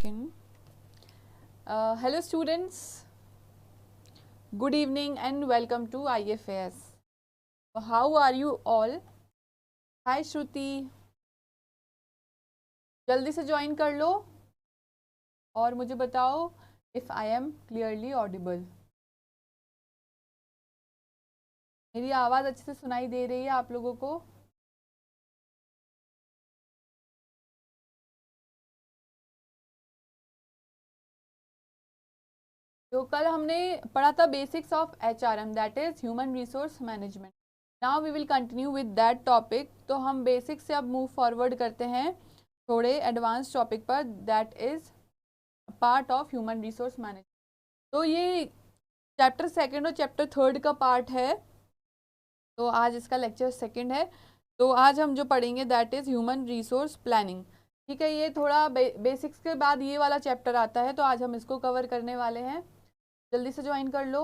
second. Hello students, good evening and welcome to IFAS. How are you all? Hi Shruti, जल्दी से join कर लो और मुझे बताओ if I am clearly audible. मेरी आवाज़ अच्छे से सुनाई दे रही है आप लोगों को? तो कल हमने पढ़ा था basics of HRM, that is human resource management. Now we will continue with that topic. तो हम बेसिक से अब मूव फॉरवर्ड करते हैं थोड़े एडवांस टॉपिक पर, that is part of human resource management. तो ये चैप्टर सेकंड और चैप्टर थर्ड का पार्ट है. तो आज इसका लेक्चर सेकंड है. तो आज हम जो पढ़ेंगे that is human resource planning. ठीक है, ये थोड़ा बेसिक्स के बाद ये वाला चैप्टर आता है, तो आज हम इसको कवर करने वाले हैं. जल्दी से ज्वाइन कर लो.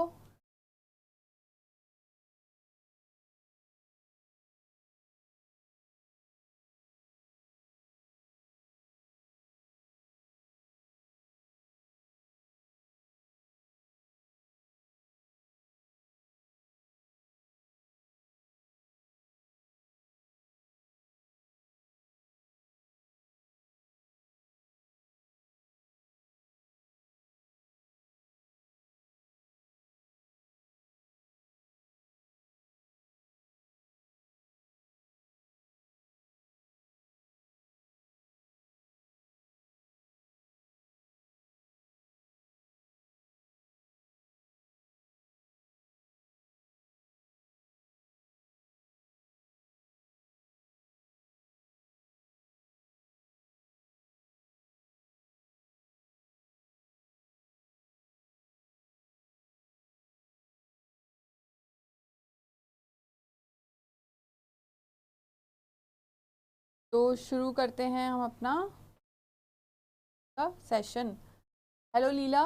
तो शुरू करते हैं हम अपना सेशन. हेलो लीला.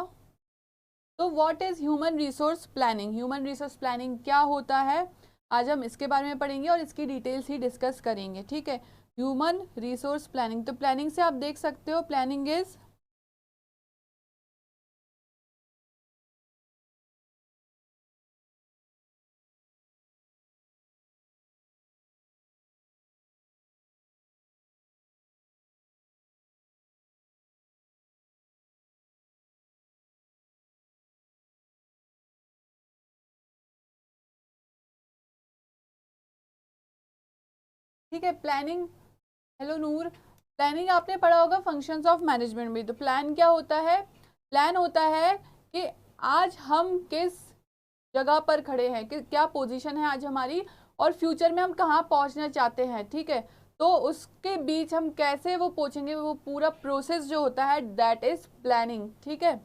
तो what is human resource planning? Human resource planning क्या होता है, आज हम इसके बारे में पढ़ेंगे और इसकी डिटेल्स ही डिस्कस करेंगे. ठीक है, ह्यूमन रिसोर्स प्लानिंग. तो प्लानिंग से आप देख सकते हो, प्लानिंग इज ठीक है प्लानिंग. हेलो नूर. प्लानिंग आपने पढ़ा होगा फंक्शंस ऑफ मैनेजमेंट में. तो प्लान क्या होता है? प्लान होता है कि आज हम किस जगह पर खड़े हैं, कि क्या पोजीशन है आज हमारी, और फ्यूचर में हम कहाँ पहुँचना चाहते हैं. ठीक है, तो उसके बीच हम कैसे वो पहुँचेंगे, वो पूरा प्रोसेस जो होता है दैट इज प्लानिंग. ठीक है,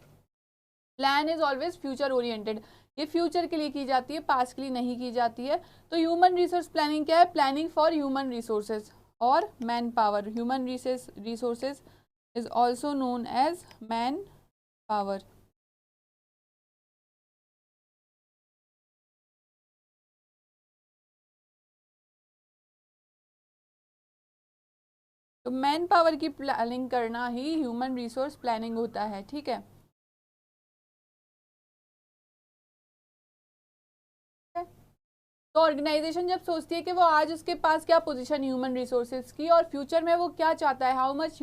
plan is always future oriented. ये फ्यूचर के लिए की जाती है, पास्ट के लिए नहीं की जाती है. तो ह्यूमन रिसोर्स प्लानिंग क्या है? प्लानिंग फॉर ह्यूमन रिसोर्सेज और man power. Human resources is also known as man power. तो मैन पावर की प्लानिंग करना ही ह्यूमन रिसोर्स प्लानिंग होता है. ठीक है, तो ऑर्गेनाइजेशन जब सोचती है कि वो आज उसके पास क्या पोजीशन ह्यूमन रिसोर्सेज की, और फ्यूचर में वो क्या चाहता है, how much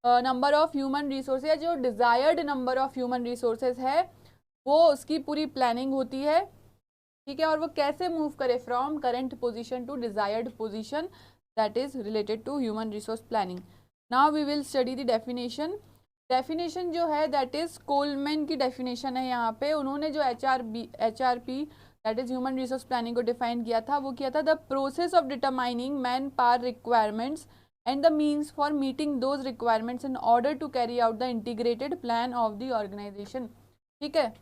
number of human resources, जो desired number of human resources है, वो उसकी पूरी प्लानिंग होती है. ठीक है, और वो कैसे मूव करे from current position to desired position, that is related to human resource planning. Now we will study the definition. Definition जो है दैट इज कोलमैन की डेफिनेशन है. यहाँ पे उन्होंने जो HRP that is human resource planning को डिफाइन किया था, वो किया था the process of determining man power requirements and the means for meeting those requirements in order to carry out the integrated plan of the organisation. ठीक है,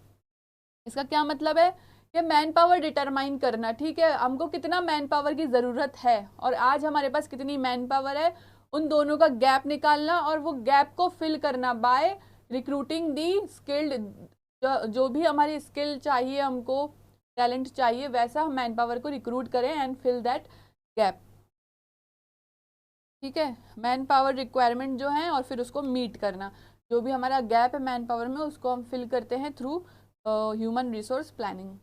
इसका क्या मतलब है कि मैन पावर डिटरमाइन करना. ठीक है, हमको कितना मैन पावर की ज़रूरत है और आज हमारे पास कितनी मैन पावर है, उन दोनों का गैप निकालना और वो गैप को फिल करना बाय रिक्रूटिंग दी स्किल्ड. जो भी हमारी स्किल चाहिए, हमको टैलेंट चाहिए, वैसा हम मैन पावर को रिक्रूट करें एंड फिल दैट गैप. ठीक है, मैन पावर रिक्वायरमेंट जो है और फिर उसको मीट करना. जो भी हमारा गैप है मैन पावर में उसको हम फिल करते हैं through human resource planning.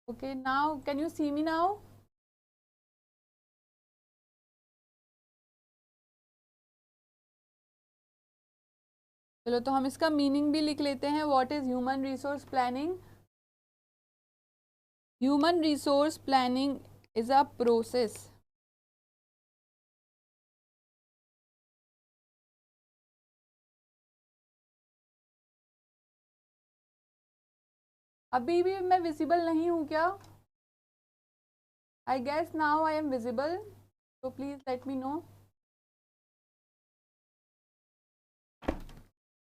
Okay, now can you see me now? चलो तो हम इसका मीनिंग भी लिख लेते हैं। What is human resource planning? Human resource planning is a process अभी भी मैं विजिबल नहीं हूँ क्या? I guess now I am visible, तो प्लीज लेट मी नो।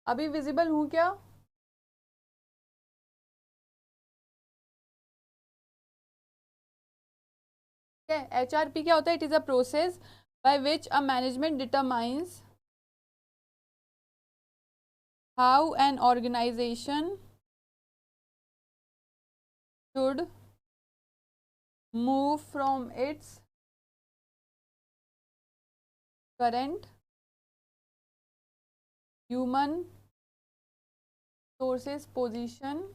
अभी विजिबल हूँ क्या? HRP क्या होता है? It is a process by which a management determines how an organisation should move from its current human sources position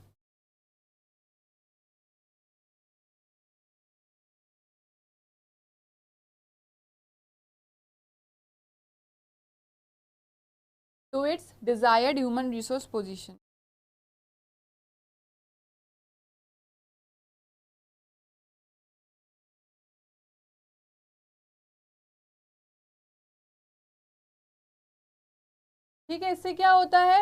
to its desired human resource position। ठीक है, इससे क्या होता है?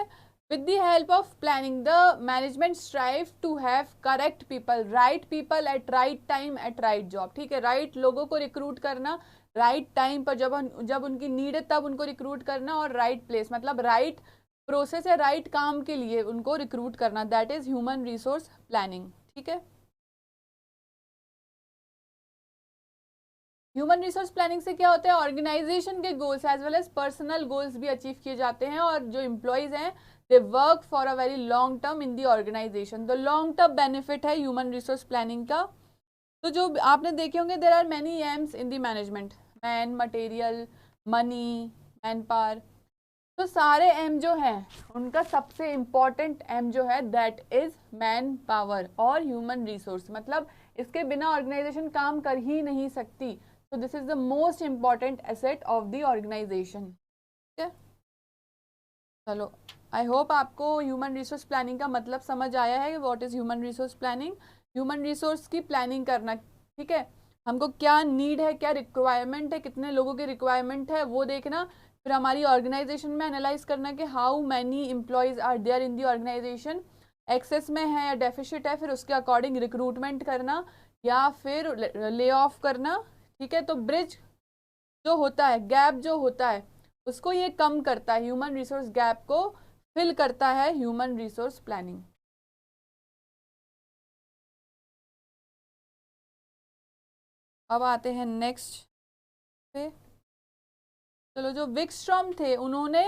with the help of planning the management strive to have correct people at right time at right job। ठीक है, right लोगों को रिक्रूट करना राइट टाइम पर, जब उनकी नीड है तब उनको रिक्रूट करना, और राइट प्लेस मतलब राइट प्रोसेस है, राइट काम के लिए उनको रिक्रूट करना, that is human resource planning. ठीक है, ह्यूमन रिसोर्स प्लानिंग से क्या होता है? ऑर्गेनाइजेशन के goals as well as personal goals भी अचीव किए जाते हैं, और जो एम्प्लॉयज हैं they work for a very long term in the organisation. तो लॉन्ग टर्म बेनिफिट है ह्यूमन रिसोर्स प्लानिंग का। तो जो आपने देखे होंगे there are many Ms in the management, man, material, money, man power. तो सारे एम जो हैं उनका सबसे इम्पॉर्टेंट एम जो है दैट इज मैन पावर और ह्यूमन रिसोर्स, मतलब इसके बिना ऑर्गेनाइजेशन काम कर ही नहीं सकती। So this is the most important asset of the organization। ठीक है, चलो आई होप आपको ह्यूमन रिसोर्स प्लानिंग का मतलब समझ आया है। What is human resource planning? Human resource की प्लानिंग करना। ठीक है, हमको क्या नीड है, क्या रिक्वायरमेंट है, कितने लोगों की रिक्वायरमेंट है वो देखना, फिर हमारी ऑर्गेनाइजेशन में एनालाइज करना कि how many employees are there in the organisation, excess में है या डेफिसिट है, फिर उसके अकॉर्डिंग रिक्रूटमेंट करना या फिर ले ऑफ करना। ठीक है, तो ब्रिज जो होता है, गैप जो होता है, उसको ये कम करता है, ह्यूमन रिसोर्स गैप को फिल करता है ह्यूमन रिसोर्स प्लानिंग। अब आते हैं नेक्स्ट पे। चलो, जो विकस्ट्रॉम थे उन्होंने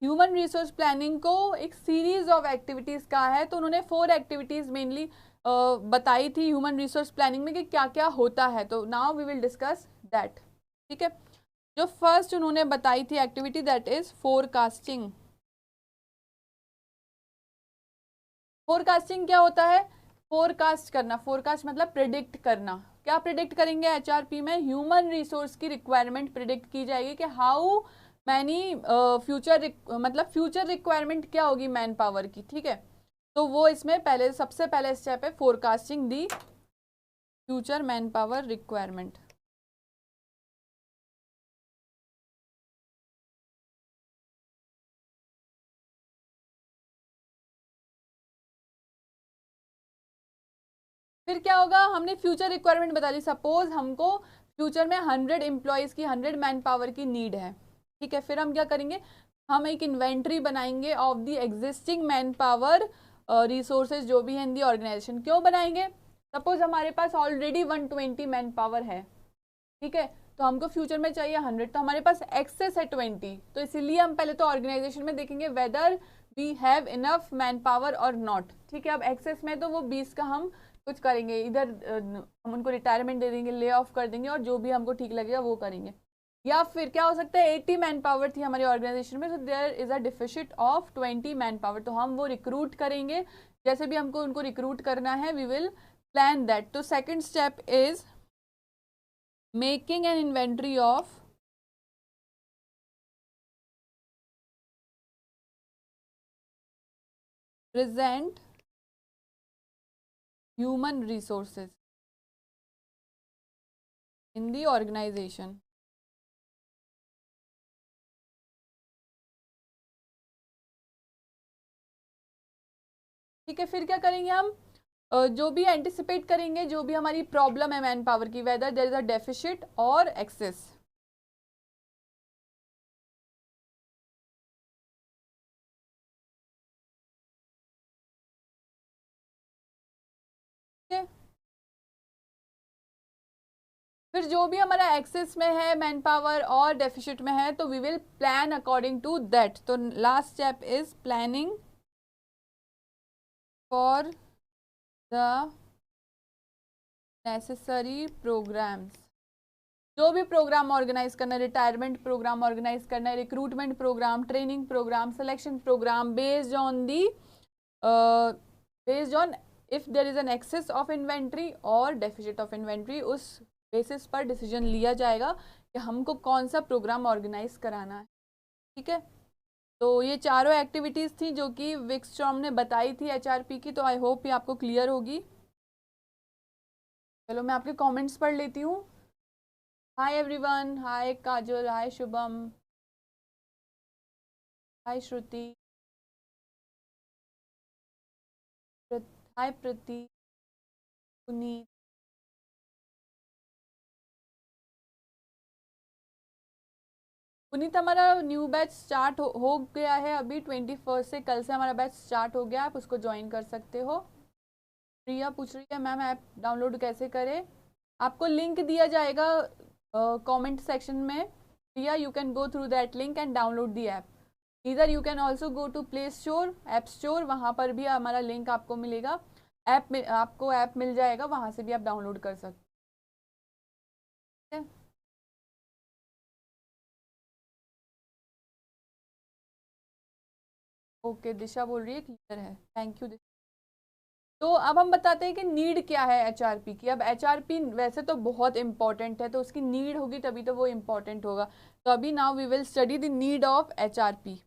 ह्यूमन रिसोर्स प्लानिंग को एक सीरीज ऑफ एक्टिविटीज कहा है। तो उन्होंने 4 एक्टिविटीज मेनली बताई थी ह्यूमन रिसोर्स प्लानिंग में कि क्या क्या होता है। तो now we will discuss that. ठीक है, जो फर्स्ट उन्होंने बताई थी activity that is forecasting. Forecasting क्या होता है? फोरकास्ट करना, फोरकास्ट मतलब प्रिडिक्ट करना। क्या प्रिडिक्ट करेंगे? HRP में ह्यूमन रिसोर्स की रिक्वायरमेंट प्रिडिक्ट की जाएगी कि हाउ मैनी फ्यूचर, मतलब फ्यूचर रिक्वायरमेंट क्या होगी मैन पावर की। ठीक है, तो वो इसमें पहले सबसे पहले स्टेप है forecasting the future man power requirement. फिर क्या होगा? हमने फ्यूचर रिक्वायरमेंट बता दी। सपोज हमको फ्यूचर में 100 एम्प्लॉयज की, 100 मैन पावर की नीड है। ठीक है, फिर हम क्या करेंगे? हम एक इन्वेंट्री बनाएंगे of the existing man power resources जो भी है इन दी ऑर्गेनाइजेशन। क्यों बनाएंगे? सपोज हमारे पास ऑलरेडी 120 मैन पावर है। ठीक है, तो हमको फ्यूचर में चाहिए 100, तो हमारे पास एक्सेस है 20। तो इसीलिए हम पहले तो ऑर्गेनाइजेशन में देखेंगे whether we have enough man power और नॉट, ठीक है। अब एक्सेस में तो वो 20 का हम कुछ करेंगे, इधर हम उनको रिटायरमेंट दे देंगे, ले ऑफ कर देंगे और जो भी हमको ठीक लगेगा वो करेंगे। या फिर क्या हो सकता है 80 मैन पावर थी हमारी ऑर्गेनाइजेशन में, तो there is a deficit of 20 man power, तो हम वो रिक्रूट करेंगे। जैसे भी हमको उनको रिक्रूट करना है वी विल प्लान दैट। तो second step is making an inventory of present human resources in the organization। ठीक है, फिर क्या करेंगे हम, जो भी एंटिसिपेट करेंगे, जो भी हमारी प्रॉब्लम है मैन पावर की, whether there is a deficit और एक्सेस। फिर जो भी हमारा एक्सेस में है मैन पावर और डेफिसिट में है, तो we will plan according to that. तो last step is planning for the necessary programmes. जो भी प्रोग्राम ऑर्गेनाइज करना है, रिटायरमेंट प्रोग्राम ऑर्गेनाइज करना है, recruitment programme, training programme, selection programme, based on the based on if there is an excess of inventory और deficit of inventory, उस basis पर decision लिया जाएगा कि हमको कौन सा प्रोग्राम ऑर्गेनाइज कराना है। ठीक है, तो ये चारों एक्टिविटीज थी जो कि विक्सट्रॉम ने बताई थी एचआरपी की। तो आई होप ये आपको क्लियर होगी। चलो मैं आपके कमेंट्स पढ़ लेती हूँ। हाय एवरीवन, हाय काजल, हाय शुभम, हाय श्रुति, हाय प्रति, पुनीत, पुनीत हमारा न्यू बैच स्टार्ट हो गया है अभी 21 से, कल से हमारा बैच स्टार्ट हो गया, आप उसको ज्वाइन कर सकते हो। प्रिया पूछ रही है मैम ऐप डाउनलोड कैसे करें, आपको लिंक दिया जाएगा कमेंट सेक्शन में। Priya you can go through that link and download the app. इधर you can also go to play store, app store, वहाँ पर भी हमारा लिंक आपको मिलेगा, आपको ऐप मिल जाएगा, वहाँ से भी आप डाउनलोड कर सकते हैं। ओके, दिशा बोल रही है क्लियर है, थैंक यू। तो अब हम बताते हैं कि नीड क्या है एचआरपी की। अब एचआरपी वैसे तो बहुत इंपॉर्टेंट है, तो उसकी नीड होगी तभी तो वो इंपॉर्टेंट होगा। तो अभी now we will study the need of HRP.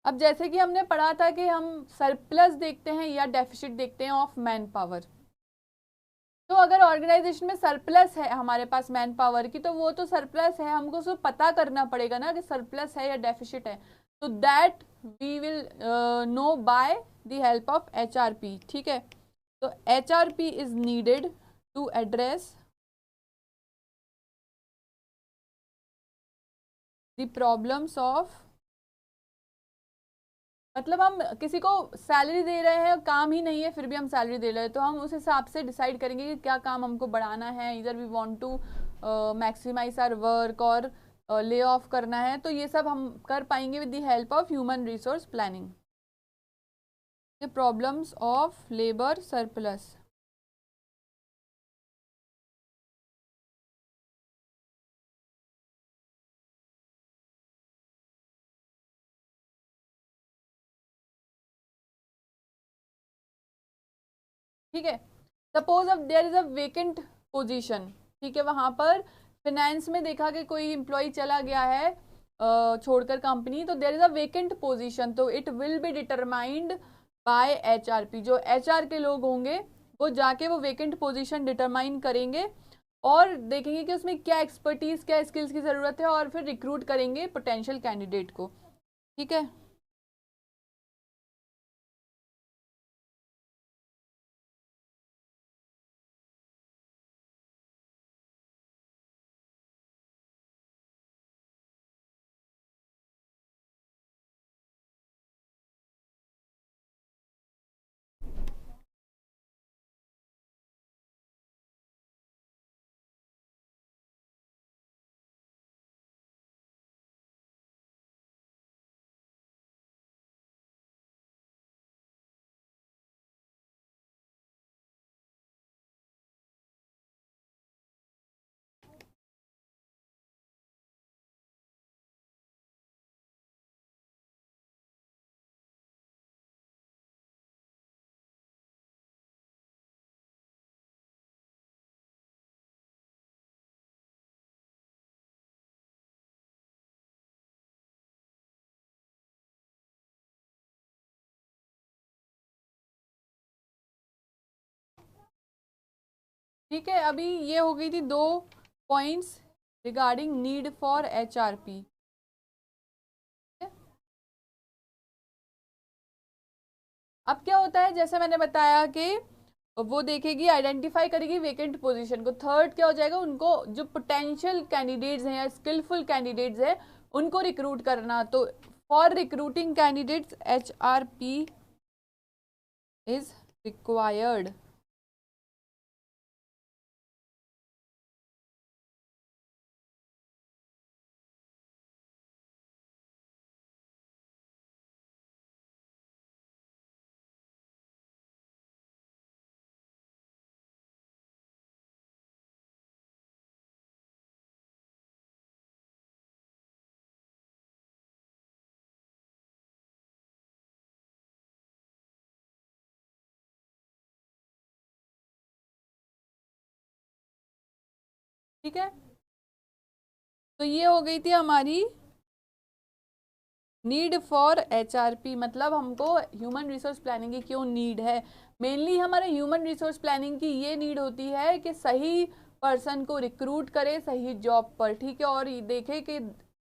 अब जैसे कि हमने पढ़ा था कि हम सरप्लस देखते हैं या डेफिसिट देखते हैं ऑफ मैन पावर। तो अगर ऑर्गेनाइजेशन में सरप्लस है हमारे पास मैन पावर की, तो वो तो सरप्लस है, हमको उसको पता करना पड़ेगा ना कि सरप्लस है या डेफिसिट है। तो that we will know by the help of HRP. ठीक है, तो HRP is needed to address the problems of, मतलब हम किसी को सैलरी दे रहे हैं, काम ही नहीं है फिर भी हम सैलरी दे रहे हैं, तो हम उस हिसाब से डिसाइड करेंगे कि क्या काम हमको बढ़ाना है। इधर we want to maximise our work और ले ऑफ करना है, तो ये सब हम कर पाएंगे with the help of human resource planning. The problems of labour surplus. ठीक है, सपोज अब there is a vacant position. ठीक है, वहां पर फाइनेंस में देखा कि कोई एम्प्लॉय चला गया है छोड़कर कंपनी, तो there is a vacant position, तो it will be determined by HRP. जो एचआर के लोग होंगे वो जाके वो वेकेंट पोजीशन डिटरमाइन करेंगे और देखेंगे कि उसमें क्या एक्सपर्टीज, क्या स्किल्स की जरूरत है, और फिर रिक्रूट करेंगे पोटेंशियल कैंडिडेट को। ठीक है। ठीक है, अभी ये हो गई थी 2 points regarding need for HRP। अब क्या होता है, जैसे मैंने बताया कि वो देखेगी, आइडेंटिफाई करेगी वेकेंट पोजीशन को। थर्ड क्या हो जाएगा, उनको जो पोटेंशियल कैंडिडेट्स हैं या स्किलफुल कैंडिडेट्स हैं उनको रिक्रूट करना। तो for recruiting candidates HRP is required. ठीक है, तो ये हो गई थी हमारी नीड फॉर HRP, मतलब हमको ह्यूमन रिसोर्स प्लानिंग की क्यों नीड है। मेनली हमारे ह्यूमन रिसोर्स प्लानिंग की ये नीड होती है कि सही पर्सन को रिक्रूट करे सही जॉब पर। ठीक है, और ये देखे कि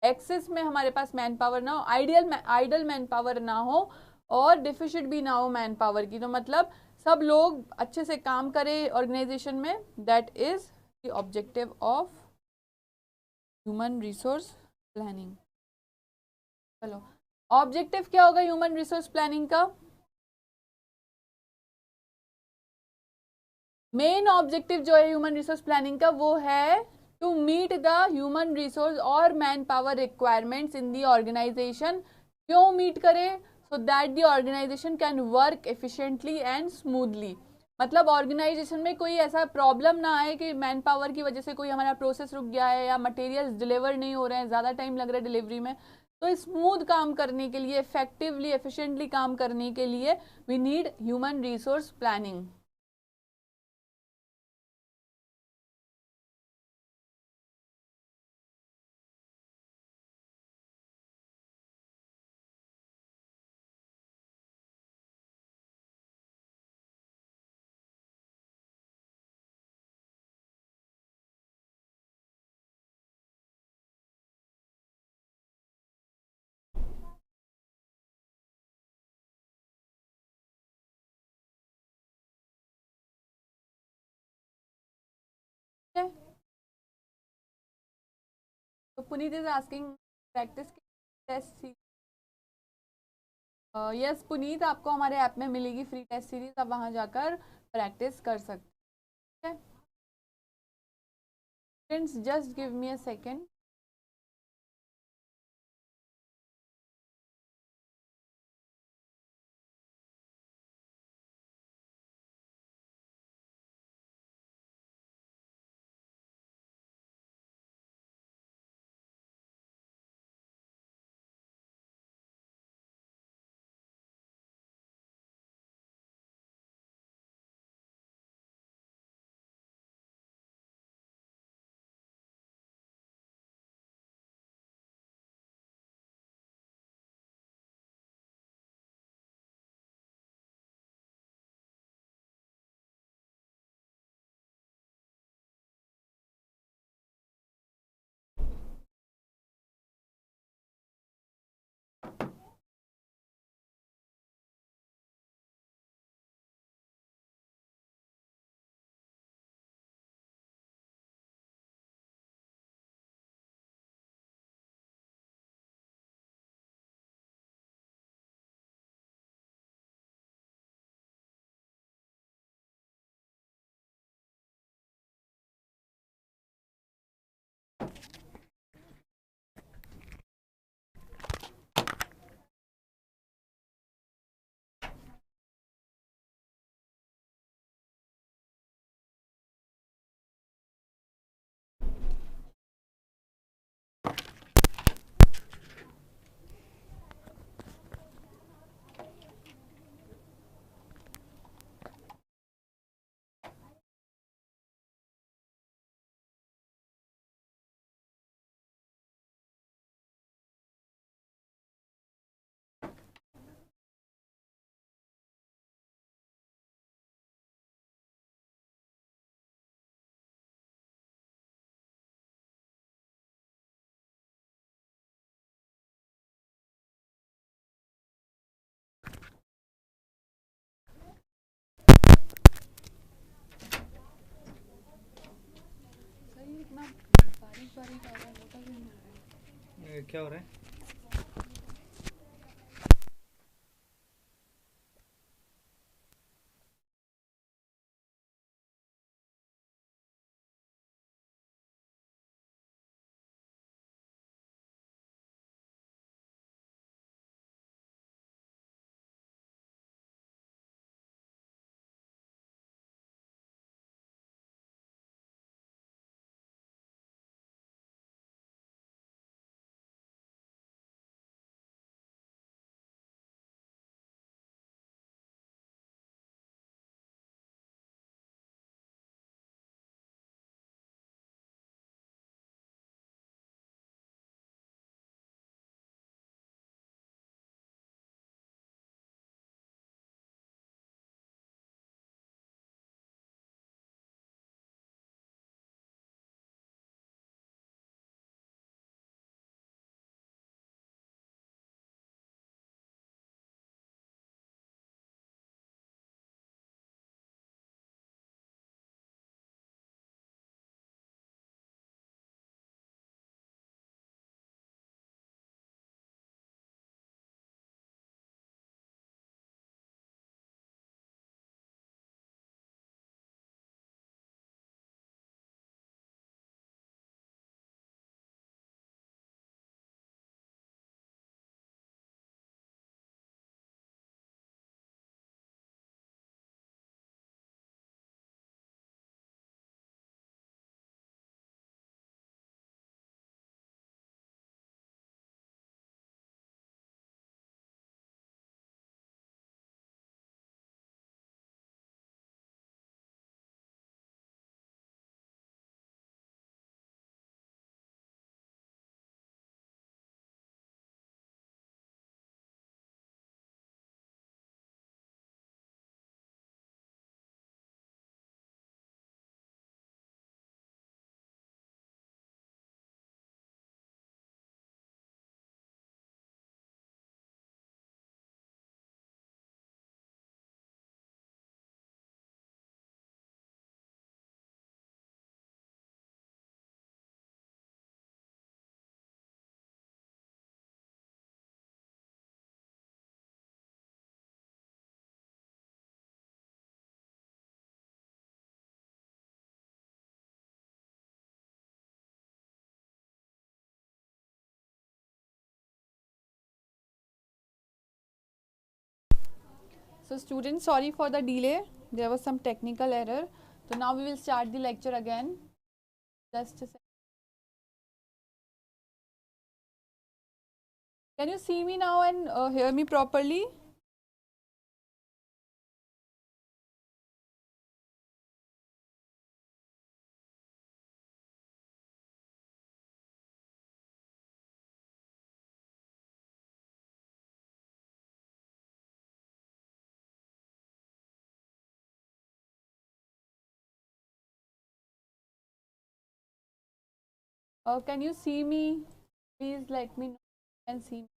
एक्सेस में हमारे पास मैन पावर ना हो, आइडल मैन पावर ना हो, और डिफिशिट भी ना हो मैन पावर की। तो मतलब सब लोग अच्छे से काम करें ऑर्गेनाइजेशन में। That is the objective of human resource planning. चलो, ऑब्जेक्टिव क्या होगा ह्यूमन रिसोर्स प्लानिंग का? मेन ऑब्जेक्टिव जो है ह्यूमन रिसोर्स प्लानिंग का वो है to meet the human resource और man power requirements in the organisation. क्यों मीट करे? So that the organisation can work efficiently and smoothly. मतलब ऑर्गेनाइजेशन में कोई ऐसा प्रॉब्लम ना आए कि मैन पावर की वजह से कोई हमारा प्रोसेस रुक गया है या मटेरियल्स डिलीवर नहीं हो रहे हैं, ज़्यादा टाइम लग रहा है डिलीवरी में। तो स्मूथ काम करने के लिए, इफेक्टिवली एफिशिएंटली काम करने के लिए we need human resource planning. तो Puneet is asking practice test. Yes Puneet, आपको हमारे ऐप में मिलेगी फ्री टेस्ट सीरीज, आप वहां जाकर प्रैक्टिस कर सकते हैं। Friends just give me a second. क्या हो रहा है? So students, sorry for the delay. There was some technical error. So now we will start the lecture again. Just a second. Can you see me now and hear me properly? Can you see me? Please let me know and see me.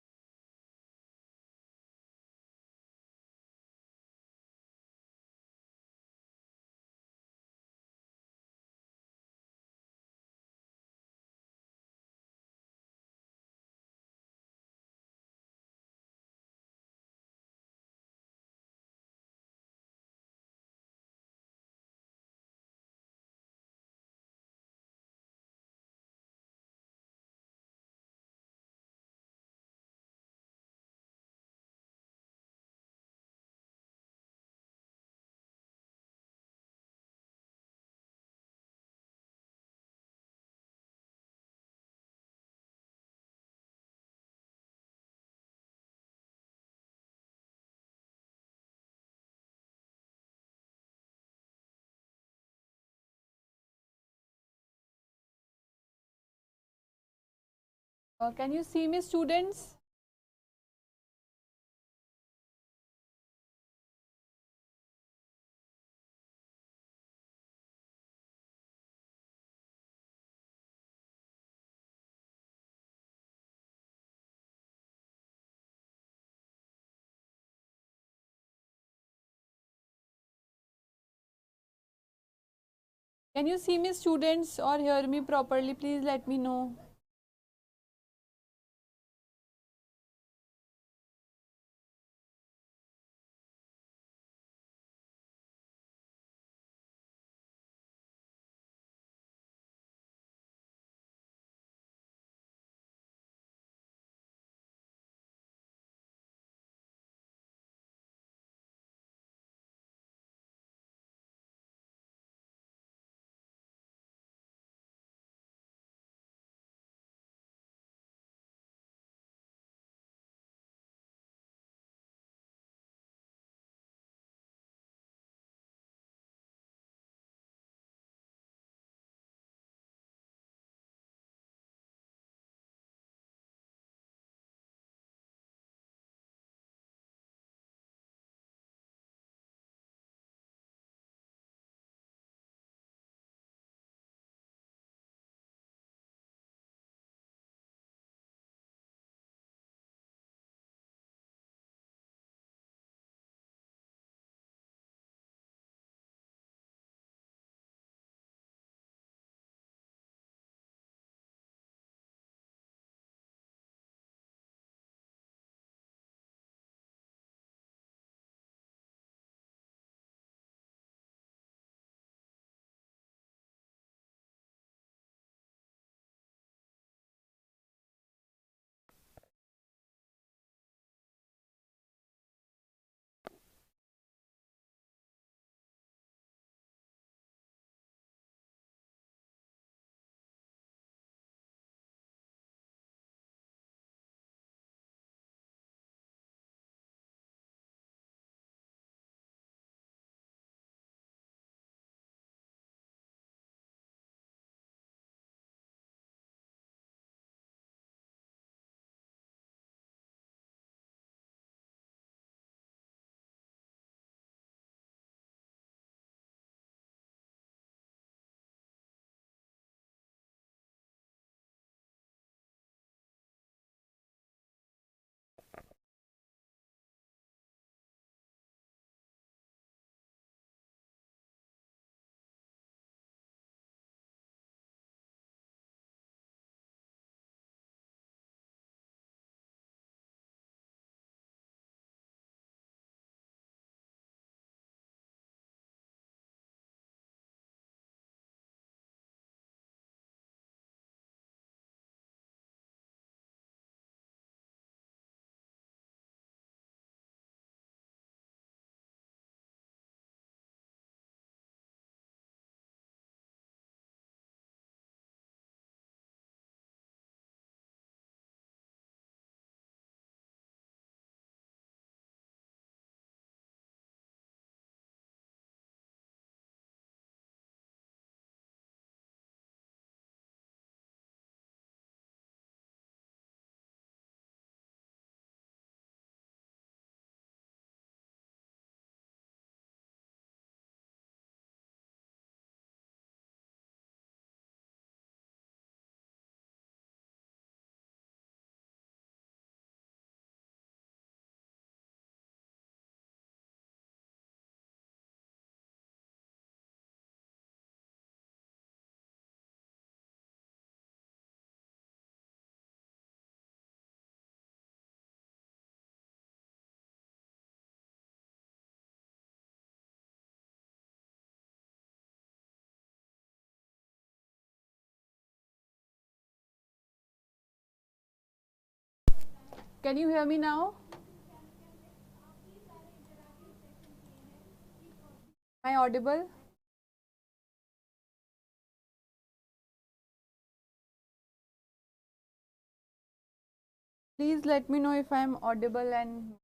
Can you see me, students? Can you see me, students, or hear me properly? Please let me know. Can you hear me now? Am I audible? Please let me know if I am audible and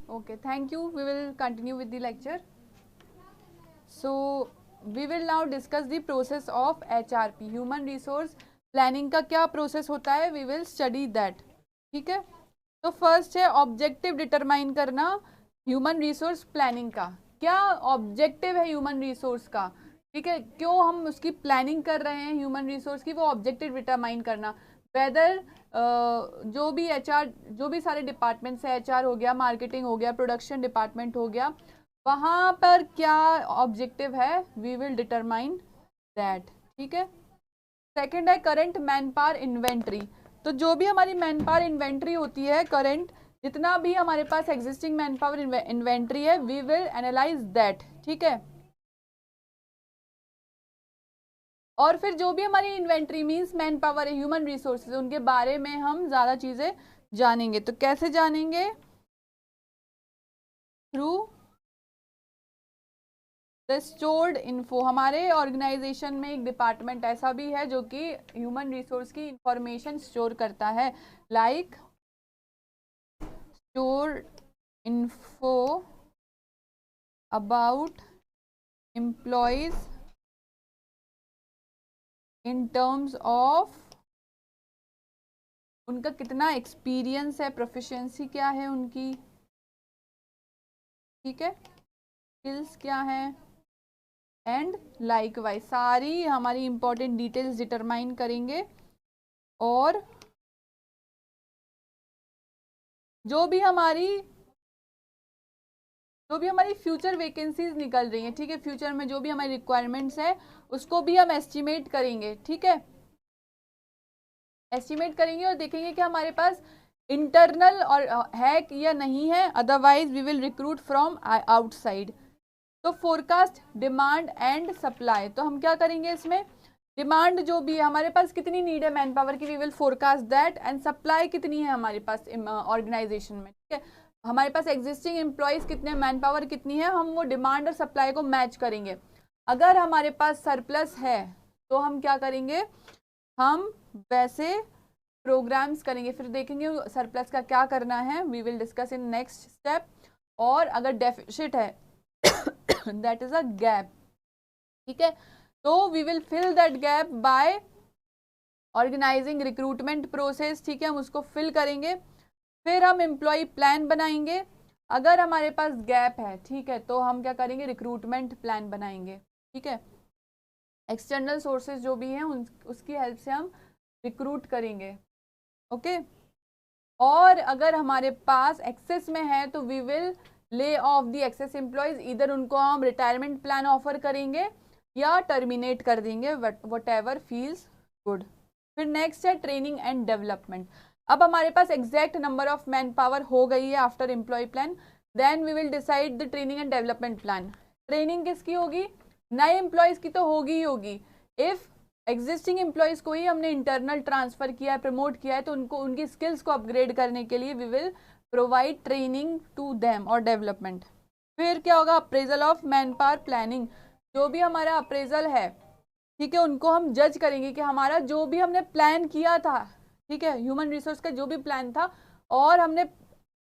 Okay, thank you. We will continue with the lecture. So we will now discuss the process of HRP, Human Resource Planning का क्या process होता है, we will study that. ठीक है, तो first है objective determine करना human resource planning का. क्या ऑब्जेक्टिव है ह्यूमन रिसोर्स का, ठीक है, क्यों हम उसकी प्लानिंग कर रहे हैं ह्यूमन रिसोर्स की, वो ऑब्जेक्टिव डिटरमाइन करना. वेदर जो भी एचआर, जो भी सारे डिपार्टमेंट्स है, एचआर हो गया, मार्केटिंग हो गया, प्रोडक्शन डिपार्टमेंट हो गया, वहां पर क्या ऑब्जेक्टिव है, वी विल डिटरमाइन दैट. ठीक है. सेकंड है करंट मैन पावर इन्वेंट्री. तो जो भी हमारी मैन पावर इन्वेंट्री होती है, करंट जितना भी हमारे पास एग्जिस्टिंग मैन पावर इन्वेंट्री है, वी विल एनालाइज दैट. ठीक है. और फिर जो भी हमारी इन्वेंट्री मींस मैन पावर है, ह्यूमन रिसोर्सेज, उनके बारे में हम ज्यादा चीजें जानेंगे. तो कैसे जानेंगे? Through the stored info. हमारे ऑर्गेनाइजेशन में एक डिपार्टमेंट ऐसा भी है जो कि ह्यूमन रिसोर्स की इंफॉर्मेशन स्टोर करता है, like store info about employees in terms of उनका कितना एक्सपीरियंस है, प्रोफिशिएंसी क्या है उनकी, ठीक है, स्किल्स क्या है, एंड लाइकवाइज सारी हमारी इंपॉर्टेंट डिटेल्स डिटरमाइन करेंगे. और जो भी हमारी फ्यूचर वैकेंसीज निकल रही हैं, ठीक है, फ्यूचर में जो भी हमारी रिक्वायरमेंट्स है उसको भी हम एस्टिमेट करेंगे. ठीक है, एस्टिमेट करेंगे और देखेंगे कि हमारे पास इंटरनल और है या नहीं है, otherwise we will recruit from outside. तो फोरकास्ट डिमांड एंड सप्लाई. तो हम क्या करेंगे इसमें, डिमांड जो भी है हमारे पास कितनी नीड है मैन पावर की, we will forecast that, and supply कितनी है हमारे पास ऑर्गेनाइजेशन में. ठीक है, हमारे पास एग्जिस्टिंग एम्प्लॉयज कितने, मैन पावर कितनी है, हम वो डिमांड और सप्लाई को मैच करेंगे. अगर हमारे पास सरप्लस है तो हम क्या करेंगे, हम वैसे प्रोग्राम्स करेंगे. फिर देखेंगे सरप्लस का क्या करना है, we will discuss in next step. और अगर डेफिसिट है दैट इज अ गैप. ठीक है, तो we will fill that gap by organising recruitment process. ठीक है, हम उसको फिल करेंगे. फिर हम एम्प्लॉय प्लान बनाएंगे. अगर हमारे पास गैप है, ठीक है, तो हम क्या करेंगे, रिक्रूटमेंट प्लान बनाएंगे. ठीक है, एक्सटर्नल सोर्सेज जो भी हैं उसकी हेल्प से हम रिक्रूट करेंगे. ओके, और अगर हमारे पास एक्सेस में है तो we will lay off the excess employees. इधर उनको हम रिटायरमेंट प्लान ऑफर करेंगे या टर्मिनेट कर देंगे, वट एवर फील्स गुड. फिर नेक्स्ट है ट्रेनिंग एंड डेवलपमेंट. अब हमारे पास exact number of man power हो गई है after employ plan, then we will decide the training and development plan. Training किसकी होगी, नए एम्प्लॉयज की तो होगी ही होगी. इफ एग्जिस्टिंग एम्प्लॉयज को ही हमने इंटरनल ट्रांसफर किया है, प्रमोट किया है, तो उनको उनकी स्किल्स को अपग्रेड करने के लिए we will provide training to them और डेवलपमेंट. फिर क्या होगा, appraisal of man power planning. जो भी हमारा अप्रेजल है, ठीक है, उनको हम जज करेंगे कि हमारा जो भी हमने प्लान किया था, ठीक है, ह्यूमन रिसोर्स का जो भी प्लान था, और हमने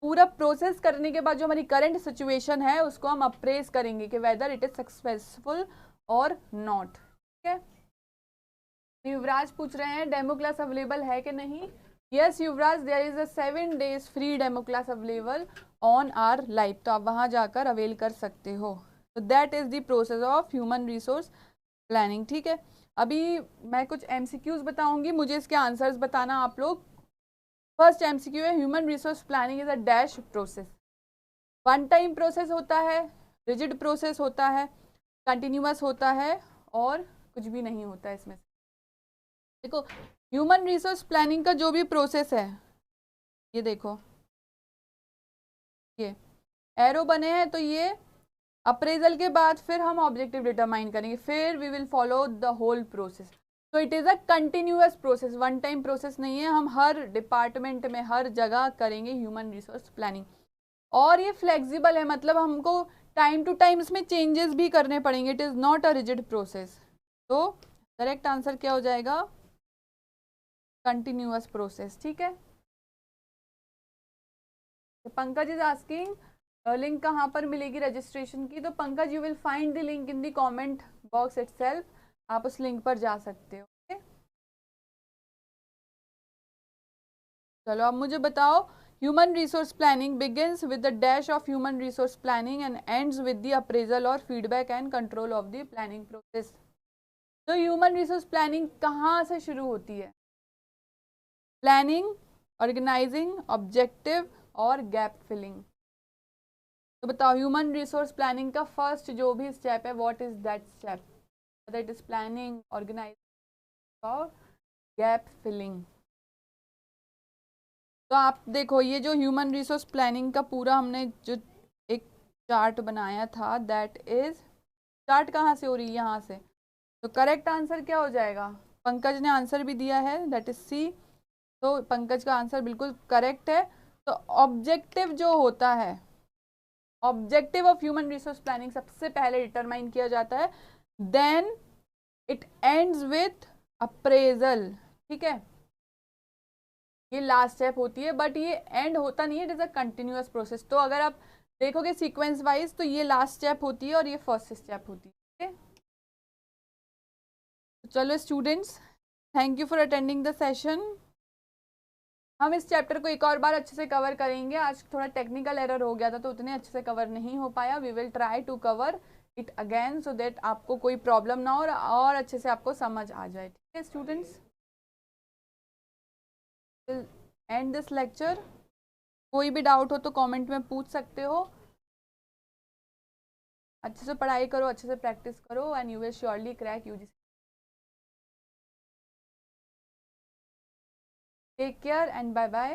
पूरा प्रोसेस करने के बाद जो हमारी करंट सिचुएशन है उसको हम अप्रेज करेंगे कि वेदर इट इज सक्सेसफुल और नॉट. ठीक है, युवराज पूछ रहे हैं डेमो क्लास अवेलेबल है कि नहीं. Yes Yuvraj, there is a 7 days free demo class available on our live. तो आप वहां जाकर अवेल कर सकते हो. तो that is the process of human resource planning. ठीक है, अभी मैं कुछ एमसीक्यूज बताऊंगी, मुझे इसके आंसर्स बताना आप लोग. फर्स्ट एमसीक्यू है, human resource planning is a dash process. One time process होता है, रिजिड प्रोसेस होता है, कंटिन्यूअस होता है, और कुछ भी नहीं होता है इसमें. देखो ह्यूमन रिसोर्स प्लानिंग का जो भी प्रोसेस है, ये देखो ये एरो बने हैं, तो ये अप्रेजल के बाद फिर हम ऑब्जेक्टिव डिटरमाइन करेंगे, फिर we will follow the whole process. तो it is a continuous process, one time process नहीं है. हम हर डिपार्टमेंट में हर जगह करेंगे ह्यूमन रिसोर्स प्लानिंग. और ये फ्लेक्सिबल है, मतलब हमको टाइम टू टाइम इसमें चेंजेस भी करने पड़ेंगे. It is not a rigid process. तो करेक्ट आंसर क्या हो जाएगा, कंटिन्यूअस प्रोसेस. ठीक है, पंकज इज आस्किंग लिंक कहाँ पर मिलेगी रजिस्ट्रेशन की? तो Pankaj you will find the link in the comment box itself, आप उस लिंक पर जा सकते हो। ओके, चलो अब मुझे बताओ, human resource planning begins with the dash of human resource planning and ends with the appraisal और feedback and control of the planning process. तो ह्यूमन रिसोर्स प्लानिंग कहाँ से शुरू होती है? प्लानिंग, ऑर्गेनाइजिंग, ऑब्जेक्टिव और गैप फिलिंग। तो बताओ ह्यूमन रिसोर्स प्लानिंग का फर्स्ट जो भी स्टेप है, what is that step? That is planning, organizing और गैप फिलिंग। तो आप देखो, ये जो ह्यूमन रिसोर्स प्लानिंग का पूरा हमने जो एक चार्ट बनाया था, दैट इज, चार्ट कहाँ से हो रही है? यहाँ से। तो करेक्ट आंसर क्या हो जाएगा? पंकज ने आंसर भी दिया है, दैट इज सी। तो पंकज का आंसर बिल्कुल करेक्ट है। तो ऑब्जेक्टिव जो होता है, objective of human resource planning सबसे पहले डिटरमाइन किया जाता है, then it ends with appraisal. ठीक है, ये लास्ट स्टेप होती है, बट ये एंड होता नहीं है, it is a continuous process. तो अगर आप देखोगे सीक्वेंस वाइज, तो ये लास्ट स्टेप होती है और ये फर्स्ट स्टेप होती है। चलो students, thank you for attending the session. हम इस चैप्टर को एक और बार अच्छे से कवर करेंगे। आज थोड़ा टेक्निकल एरर हो गया था, तो उतने अच्छे से कवर नहीं हो पाया। We will try to cover it again so that आपको कोई प्रॉब्लम ना हो और अच्छे से आपको समझ आ जाए। ठीक है students, will and this lecture. कोई भी डाउट हो तो कमेंट में पूछ सकते हो। अच्छे से पढ़ाई करो, अच्छे से प्रैक्टिस करो and you will surely crack UGC. Take care and bye bye.